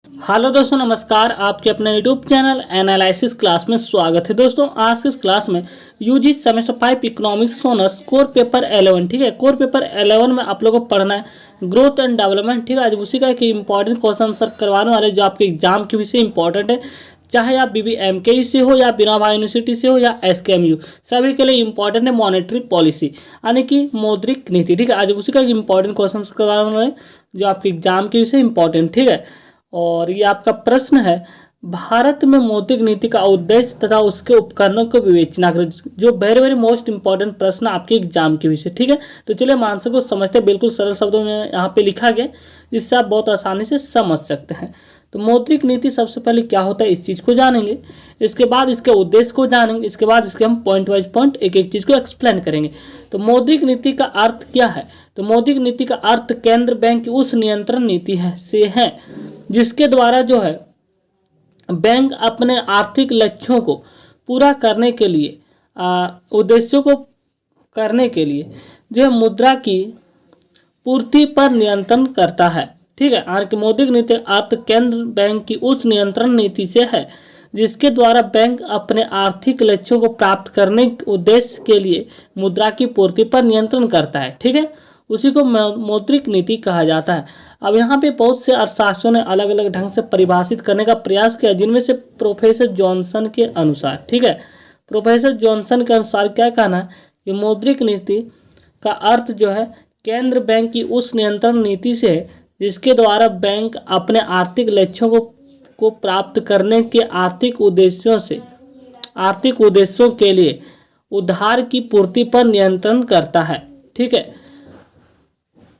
Hello दोस्तों, नमस्कार। आपके अपने यूट्यूब चैनल एनालिसिस क्लास में स्वागत है। दोस्तों, आज के इस क्लास में UG semester 5 economics honours core paper 11, ठीक है। कोर पेपर 11 में आप लोगों को पढ़ना है ग्रोथ एंड डेवलपमेंट, ठीक है। आज उसी का एक इंपॉर्टेंट क्वेश्चन आंसर करवाने वाले जो आपके एग्जाम के विषय इंपॉर्टेंट है, चाहे आप BBMK से हो या बिना भाई यूनिवर्सिटी से हो या SKMU, सभी के लिए इंपॉर्टेंट है मॉनेटरी पॉलिसी यानी कि मौद्रिक नीति, ठीक है। आज उसी का एक इंपॉर्टेंट क्वेश्चन करवाने वाले जो आपके एग्जाम के विषय इंपॉर्टेंट, ठीक है। और ये आपका प्रश्न है, भारत में मौद्रिक नीति का उद्देश्य तथा उसके उपकरणों को विवेचना करें। जो वेरी वेरी मोस्ट इंपॉर्टेंट प्रश्न आपके एग्जाम के विषय, ठीक है। तो चलिए हम आंसर को समझते हैं। बिल्कुल सरल शब्दों में यहाँ पे लिखा गया, इससे आप बहुत आसानी से समझ सकते हैं। तो मौद्रिक नीति सबसे पहले क्या होता है इस चीज़ को जानेंगे, इसके बाद इसके उद्देश्य को जानेंगे, इसके बाद इसके हम पॉइंट वाइज पॉइंट एक एक चीज़ को एक्सप्लेन करेंगे। तो मौद्रिक नीति का अर्थ क्या है? तो मौद्रिक नीति का अर्थ केंद्र बैंक की उस नियंत्रण नीति है जिसके द्वारा जो है बैंक अपने आर्थिक लक्ष्यों को पूरा करने के लिए उद्देश्यों को करने के लिए जो है मुद्रा की पूर्ति पर नियंत्रण करता है, ठीक है। मौद्रिक नीति अर्थ केंद्र बैंक की उस नियंत्रण नीति से है जिसके द्वारा बैंक अपने आर्थिक लक्ष्यों को प्राप्त करने के उद्देश्य के लिए मुद्रा की पूर्ति पर नियंत्रण करता है, ठीक है। उसी को मौद्रिक नीति कहा जाता है। अब यहाँ पे बहुत से अर्थशास्त्रियों ने अलग अलग ढंग से परिभाषित करने का प्रयास किया, जिनमें से प्रोफेसर जॉनसन के अनुसार, ठीक है, प्रोफेसर जॉनसन के अनुसार क्या कहना है कि मौद्रिक नीति का अर्थ जो है केंद्र बैंक की उस नियंत्रण नीति से है जिसके द्वारा बैंक अपने आर्थिक लक्ष्यों को प्राप्त करने के आर्थिक उद्देश्यों के लिए उधार की पूर्ति पर नियंत्रण करता है, ठीक है।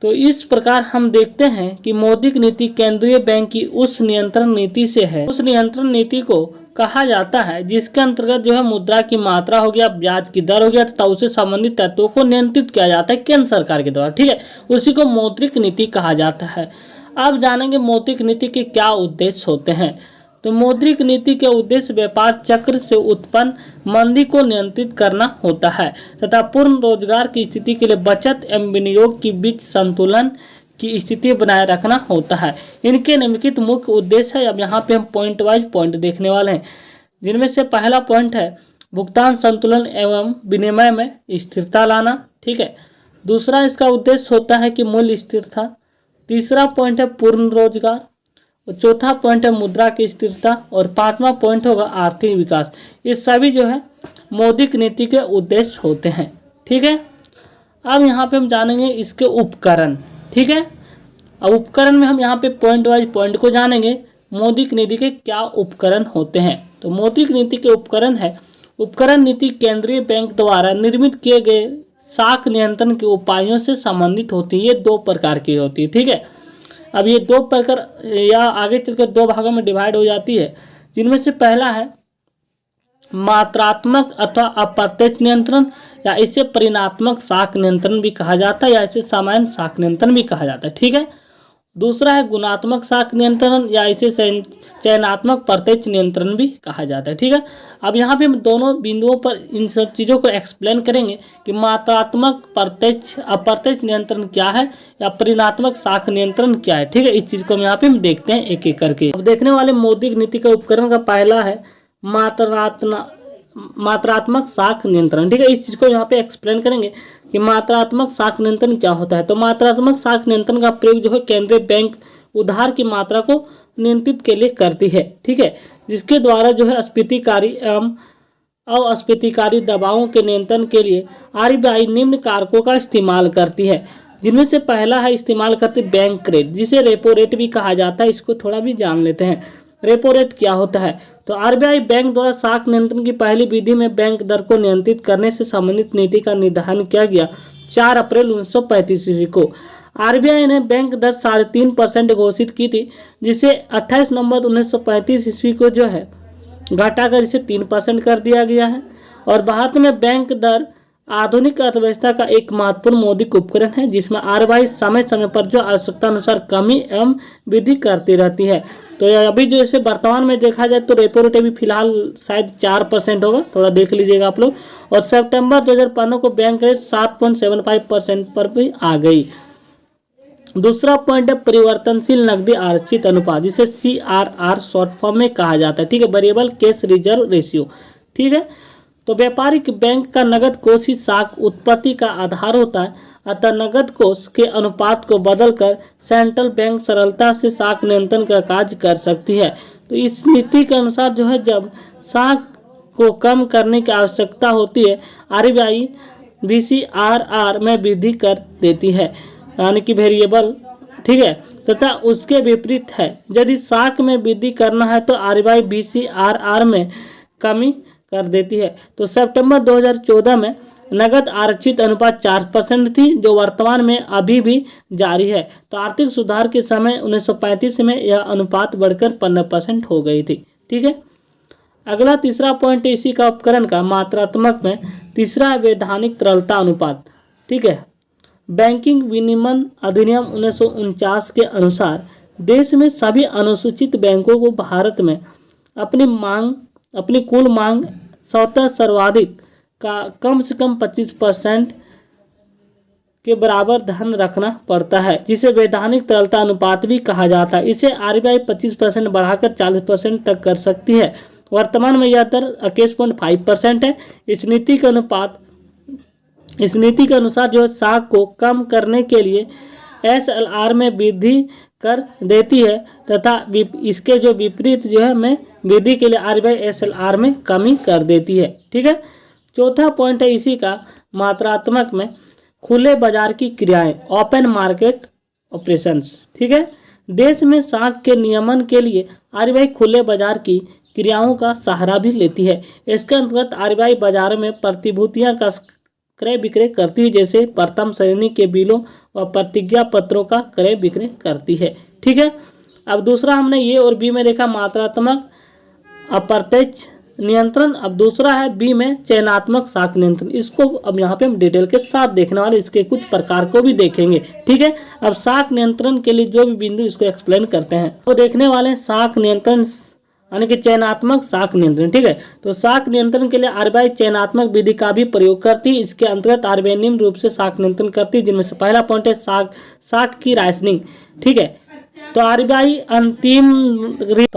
तो इस प्रकार हम देखते हैं कि मौद्रिक नीति केंद्रीय बैंक की उस नियंत्रण नीति से है। उस नियंत्रण नीति को कहा जाता है जिसके अंतर्गत जो है मुद्रा की मात्रा हो गया, ब्याज की दर हो गया तथा उससे संबंधित तत्वों को नियंत्रित किया जाता है केंद्र सरकार के द्वारा, ठीक है। उसी को मौद्रिक नीति कहा जाता है। अब जानेंगे मौद्रिक नीति के क्या उद्देश्य होते हैं। तो मौद्रिक नीति के उद्देश्य व्यापार चक्र से उत्पन्न मंदी को नियंत्रित करना होता है तथा पूर्ण रोजगार की स्थिति के लिए बचत एवं विनियोग के बीच संतुलन की स्थिति बनाए रखना होता है। इनके निम्नलिखित मुख्य उद्देश्य है। अब यहाँ पे हम पॉइंट वाइज पॉइंट देखने वाले हैं, जिनमें से पहला पॉइंट है भुगतान संतुलन एवं विनिमय में स्थिरता लाना, ठीक है। दूसरा इसका उद्देश्य होता है कि मूल्य स्थिरता। तीसरा पॉइंट है पूर्ण रोजगार। और चौथा पॉइंट है मुद्रा की स्थिरता। और पांचवा पॉइंट होगा आर्थिक विकास। ये सभी जो है मौद्रिक नीति के उद्देश्य होते हैं, ठीक है। अब यहाँ पे हम जानेंगे इसके उपकरण, ठीक है। अब उपकरण में हम यहाँ पे पॉइंट वाइज पॉइंट को जानेंगे। मौद्रिक नीति के क्या उपकरण होते हैं? तो मौद्रिक नीति के उपकरण है, उपकरण नीति केंद्रीय बैंक द्वारा निर्मित किए गए साख नियंत्रण के उपायों से संबंधित होती है। ये दो प्रकार की होती है, ठीक है। अब ये दो प्रकार या आगे चलकर दो भागों में डिवाइड हो जाती है, जिनमें से पहला है मात्रात्मक अथवा अप्रत्यक्ष नियंत्रण, या इसे परिमाणात्मक साख नियंत्रण भी कहा जाता है, या इसे सामान्य साख नियंत्रण भी कहा जाता है, ठीक है। दूसरा है गुणात्मक साख नियंत्रण, या इसे चयनात्मक प्रत्यक्ष नियंत्रण भी कहा जाता है, ठीक है। अब यहाँ पे हम दोनों बिंदुओं पर इन सब चीज़ों को एक्सप्लेन करेंगे कि मात्रात्मक प्रत्यक्ष अप्रत्यक्ष नियंत्रण क्या है या परिमाणात्मक साख नियंत्रण क्या है, ठीक है। इस चीज़ को हम यहाँ पे हम देखते हैं एक एक करके। अब देखने वाले मौद्रिक नीति का उपकरण का पहला है मात्रात्मक साख नियंत्रण, ठीक है। इस चीज को यहाँ पे एक्सप्लेन करेंगे कि मात्रात्मक साख नियंत्रण क्या होता है। तो मात्रात्मक साख नियंत्रण का प्रयोग जो है केंद्रीय बैंक उधार की मात्रा को नियंत्रित के लिए करती है, ठीक है, जिसके द्वारा जो है अस्फीतिकारी एवं अस्फीतिकारी दबावों के नियंत्रण के लिए RBI निम्न कारकों का इस्तेमाल करती है, जिनमें से पहला है इस्तेमाल करती बैंक रेट, जिसे रेपो रेट भी कहा जाता है। इसको थोड़ा भी जान लेते हैं। रेपो रेट क्या होता है? तो RBI बैंक द्वारा साख नियंत्रण की पहली विधि में बैंक दर को नियंत्रित करने से संबंधित नीति का निर्धारण किया गया 4 अप्रैल 1935 ईस्वी को। RBI ने बैंक दर 3.5% घोषित की थी, जिसे 28 नवंबर 1935 ईस्वी को जो है घटाकर इसे 3% कर दिया गया है। और भारत में बैंक दर आधुनिक अर्थव्यवस्था का एक महत्वपूर्ण मौद्रिक उपकरण है, जिसमें RBI समय समय पर जो आवश्यकता अनुसार कमी एवं वृद्धि करती रहती है। तो अभी जो इसे वर्तमान में देखा जाए तो रेपो रेट अभी फिलहाल शायद 4% होगा, थोड़ा देख लीजिएगा आप लोग। और सितंबर 2015 को बैंक रेट 7.75% पर भी आ गई। दूसरा पॉइंट है परिवर्तनशील नकदी आरक्षित अनुपात, जिसे CRR शॉर्ट फॉर्म में कहा जाता है, ठीक है, वेरिएबल कैश रिजर्व रेशियो, ठीक है। तो व्यापारिक बैंक का नगद कोष ही साख उत्पत्ति का आधार होता है, अतः नगद कोष के अनुपात को बदलकर सेंट्रल बैंक सरलता से साख नियंत्रण का कार्य कर सकती है। तो इस नीति के अनुसार जो है, जब साख को कम करने की आवश्यकता होती है, RBI VCRR में वृद्धि कर देती है, यानी कि वेरिएबल, ठीक है, तथा उसके विपरीत है, यदि साख में वृद्धि करना है तो RBI VCRR में कमी कर देती है। तो सितंबर 2014 में नगद आरक्षित अनुपात 4% थी, जो वर्तमान में अभी भी जारी है। तो आर्थिक सुधार के समय 1935 में यह अनुपात बढ़कर 15% हो गई थी, ठीक है। अगला तीसरा पॉइंट इसी का उपकरण का मात्रात्मक में तीसरा वैधानिक तरलता अनुपात, ठीक है। बैंकिंग विनियमन अधिनियम 1949 के अनुसार देश में सभी अनुसूचित बैंकों को भारत में अपनी कुल मांग स्वतः सर्वाधिक का कम से कम 25% के बराबर धन रखना पड़ता है, जिसे वैधानिक तरलता अनुपात भी कहा जाता है। इसे RBI 25% बढ़ाकर 40% तक कर सकती है। वर्तमान में यह दर 21.5% है। इस नीति के अनुसार जो है साख को कम करने के लिए SLR में वृद्धि कर देती है, तथा इसके जो विपरीत जो है में वृद्धि के लिए RBI SLR में कमी कर देती है, ठीक है। चौथा पॉइंट है इसी का मात्रात्मक में खुले बाजार की क्रियाएं, ओपन मार्केट ऑपरेशंस, ठीक है। देश में साख के नियमन के लिए RBI खुले बाजार की क्रियाओं का सहारा भी लेती है। इसके अंतर्गत RBI बाजार में प्रतिभूतियां का क्रय विक्रय करती है, जैसे प्रथम श्रेणी के बिलों व प्रतिज्ञा पत्रों का क्रय विक्रय करती है, ठीक है। अब दूसरा हमने ए और बी में देखा मात्रात्मक अप्रत्यक्ष नियंत्रण। अब दूसरा है बी में चयनात्मक साख नियंत्रण। इसको अब यहाँ पे हम डिटेल के साथ देखने वाले, इसके कुछ प्रकार को भी देखेंगे, ठीक है। अब साख नियंत्रण के लिए जो भी बिंदु इसको एक्सप्लेन करते हैं, तो देखने वाले साख नियंत्रण यानी कि चयनात्मक साख नियंत्रण, ठीक है। तो साख नियंत्रण के लिए RBI चयनात्मक विधि का भी प्रयोग करती है। इसके अंतर्गत RBI निम्न रूप से साख नियंत्रण करती है, जिनमें से पहला पॉइंट है साख की राशनिंग, ठीक है। तो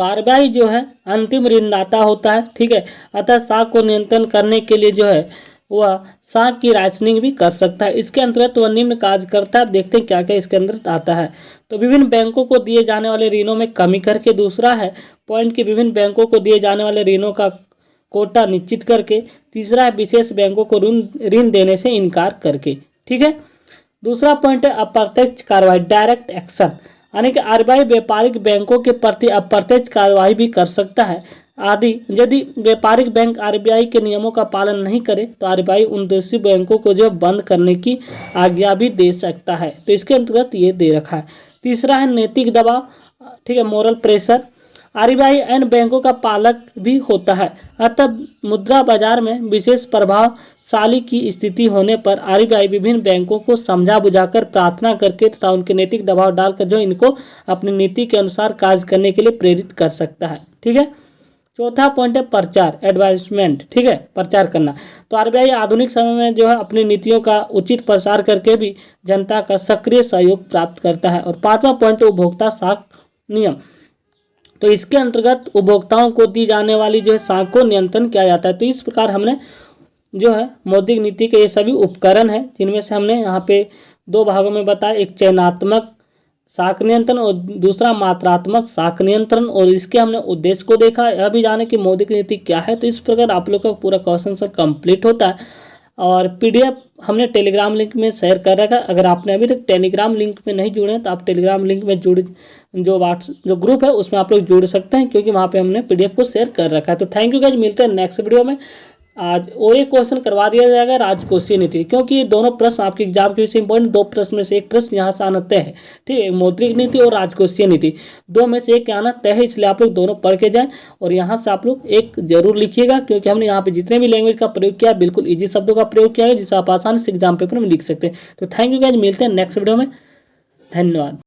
RBI जो है अंतिम ऋणदाता होता है, ठीक है। अतः साख को नियंत्रण करने के लिए जो है वह साख की राशनिंग भी कर सकता है। इसके अंतर्गत वह निम्न कार्य करता है। देखते हैं क्या क्या इसके अंदर आता है। तो विभिन्न बैंकों को दिए जाने वाले ऋणों में कमी करके, दूसरा है पॉइंट कि विभिन्न बैंकों को दिए जाने वाले ऋणों का कोटा निश्चित करके, तीसरा है विशेष बैंकों को ऋण देने से इनकार करके, ठीक है। दूसरा पॉइंट है अप्रत्यक्ष कार्रवाई, डायरेक्ट एक्शन, यानी कि RBI व्यापारिक बैंकों के प्रति अप्रत्यक्ष कार्रवाई भी कर सकता है आदि। यदि व्यापारिक बैंक RBI के नियमों का पालन नहीं करे तो RBI उन दोषी बैंकों को जो बंद करने की आज्ञा भी दे सकता है। तो इसके अंतर्गत ये दे रखा है। तीसरा है नैतिक दबाव, ठीक है, मोरल प्रेशर। RBI अन्य बैंकों का पालक भी होता है, अतः मुद्रा बाजार में विशेष प्रभावशाली की स्थिति होने पर RBI विभिन्न बैंकों को समझा बुझाकर, प्रार्थना करके तथा उनके नैतिक दबाव डालकर जो इनको अपनी नीति के अनुसार कार्य करने के लिए प्रेरित कर सकता है, ठीक है। चौथा पॉइंट है प्रचार, एडवर्टाइजमेंट, ठीक है, प्रचार करना। तो RBI आधुनिक समय में जो है अपनी नीतियों का उचित प्रसार करके भी जनता का सक्रिय सहयोग प्राप्त करता है। और पांचवा पॉइंट है उपभोक्ता साख नियम। तो इसके अंतर्गत उपभोक्ताओं को दी जाने वाली जो है साख को नियंत्रण किया जाता है। तो इस प्रकार हमने जो है मौद्रिक नीति के ये सभी उपकरण हैं, जिनमें से हमने यहाँ पे दो भागों में बताया, एक चयनात्मक साख नियंत्रण और दूसरा मात्रात्मक साख नियंत्रण, और इसके हमने उद्देश्य को देखा। यह भी जाने कि मौद्रिक नीति क्या है। तो इस प्रकार आप लोग का पूरा क्वेश्चन सर कंप्लीट होता है। और PDF हमने टेलीग्राम लिंक में शेयर कर रखा है। अगर आपने अभी तक टेलीग्राम लिंक में नहीं जुड़े हैं तो आप टेलीग्राम लिंक में जो ग्रुप है उसमें आप लोग जुड़ सकते हैं, क्योंकि वहाँ पे हमने PDF को शेयर कर रखा है। तो थैंक यू गाइस, मिलते हैं नेक्स्ट वीडियो में। आज और एक क्वेश्चन करवा दिया जाएगा राजकोषीय नीति, क्योंकि ये दोनों प्रश्न आपके एग्जाम के विषय इंपॉर्टेंट, दो प्रश्न में से एक प्रश्न यहाँ से आना तय है, ठीक है। मौद्रिक नीति और राजकोषीय नीति दो में से एक आना तय है, इसलिए आप लोग दोनों पढ़ के जाएं और यहाँ से आप लोग एक जरूर लिखिएगा, क्योंकि हमने यहाँ पे जितने भी लैंग्वेज का प्रयोग किया बिल्कुल ईजी शब्दों का प्रयोग किया है, जिसे आप आसानी से एग्जाम पेपर में लिख सकते हैं। तो थैंक यू गाइस, मिलते हैं नेक्स्ट वीडियो में। धन्यवाद।